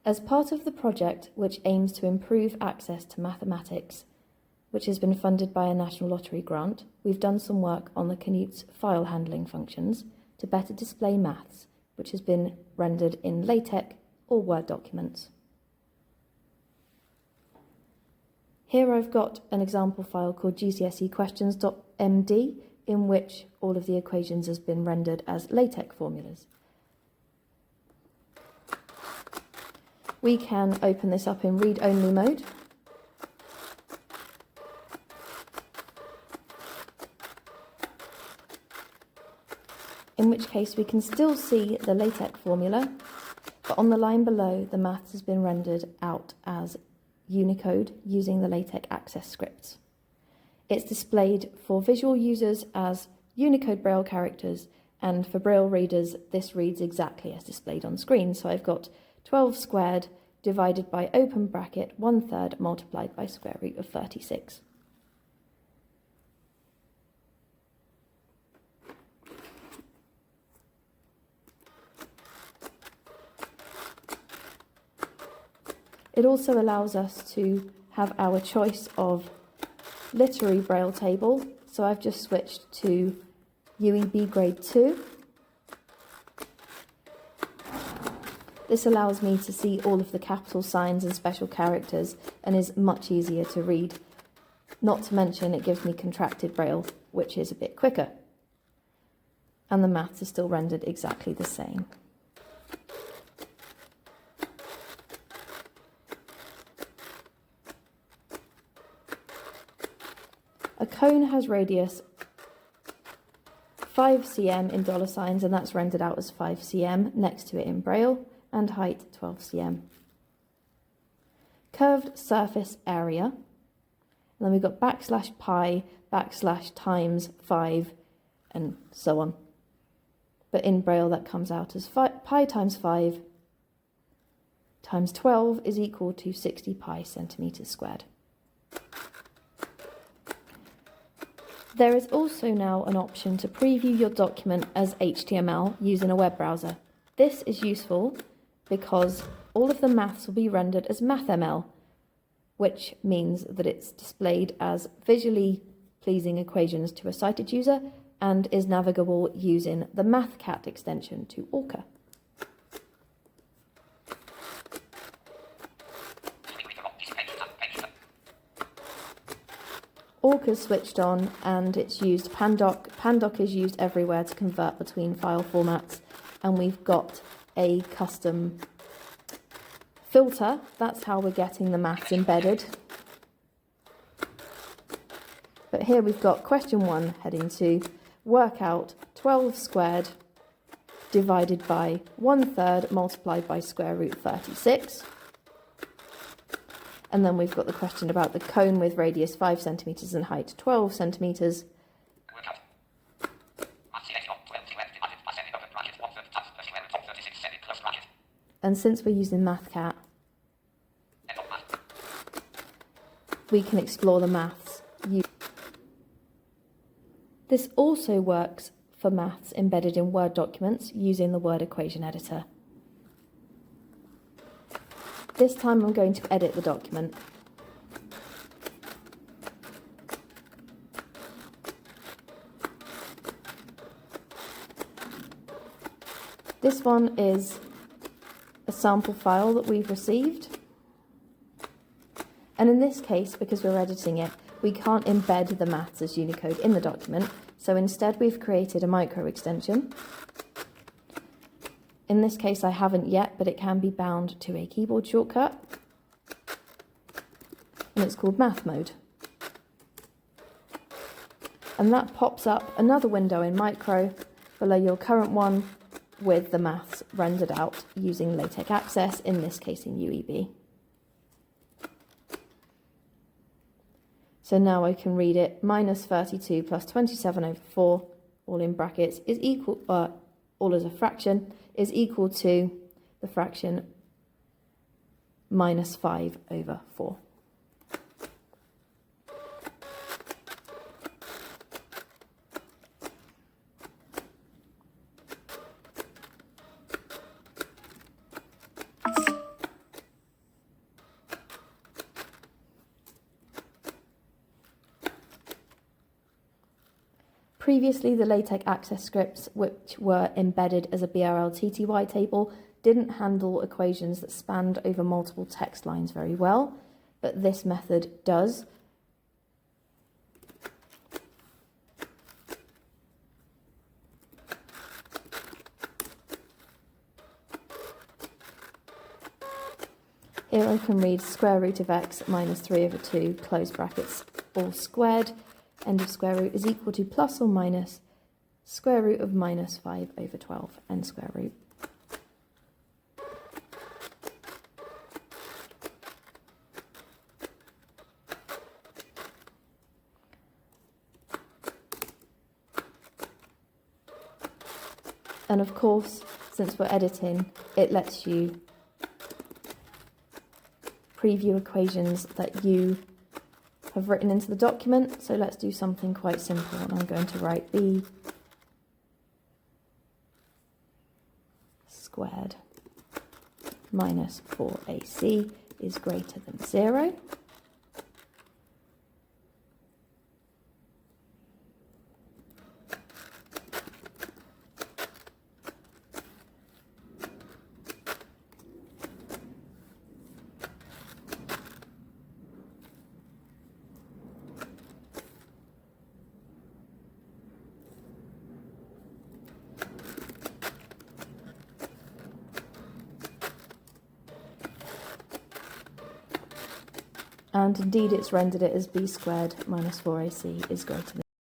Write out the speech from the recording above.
As part of the project, which aims to improve access to mathematics, which has been funded by a National Lottery grant, we've done some work on the Canute's file handling functions to better display maths, which has been rendered in LaTeX or Word documents. Here I've got an example file called gcsequestions.md in which all of the equations has been rendered as LaTeX formulas. We can open this up in read-only mode. In which case we can still see the LaTeX formula, but on the line below the maths has been rendered out as Unicode using the LaTeX access scripts. It's displayed for visual users as Unicode Braille characters, and for Braille readers this reads exactly as displayed on screen. So I've got 12 squared divided by open bracket 1/3 multiplied by square root of 36. It also allows us to have our choice of literary Braille table, so I've just switched to UEB grade 2. This allows me to see all of the capital signs and special characters and is much easier to read. Not to mention it gives me contracted Braille, which is a bit quicker. And the maths is still rendered exactly the same. A cone has radius 5 cm in $signs, and that's rendered out as 5 cm next to it in Braille, and height 12 cm. Curved surface area, and then we've got \pi, \times 5, and so on. But in Braille that comes out as pi times 5 times 12 is equal to 60 pi centimetres squared. There is also now an option to preview your document as HTML using a web browser. This is useful because all of the maths will be rendered as MathML, which means that it's displayed as visually pleasing equations to a sighted user and is navigable using the MathCat extension to Orca. Orca's switched on and it's used Pandoc. Pandoc is used everywhere to convert between file formats, and we've got a custom filter. That's how we're getting the maths embedded. But here we've got question 1 heading to work out 12 squared divided by 1/3 multiplied by square root 36. And then we've got the question about the cone with radius 5 centimetres and height 12 centimetres. And since we're using MathCat, we can explore the maths. This also works for maths embedded in Word documents using the Word equation editor. This time I'm going to edit the document. This one is a sample file that we've received. And in this case, because we're editing it, we can't embed the maths as Unicode in the document. So instead we've created a micro extension. In this case, I haven't yet, but it can be bound to a keyboard shortcut. And it's called Math Mode. And that pops up another window in Micro below your current one with the maths rendered out using LaTeX Access, in this case in UEB. So now I can read it, -32 plus 27/4, all in brackets, is equal, all as a fraction, is equal to the fraction -5/4. Previously, the LaTeX access scripts, which were embedded as a BRL-TTY table, didn't handle equations that spanned over multiple text lines very well, but this method does. Here I can read square root of x minus 3 over 2, close brackets, all squared, end of square root is equal to plus or minus square root of minus 5 over 12, end square root. And of course, since we're editing, it lets you preview equations that you have written into the document. So let's do something quite simple, and I'm going to write b squared minus 4ac is greater than 0. And indeed it's rendered it as b squared minus 4ac is greater than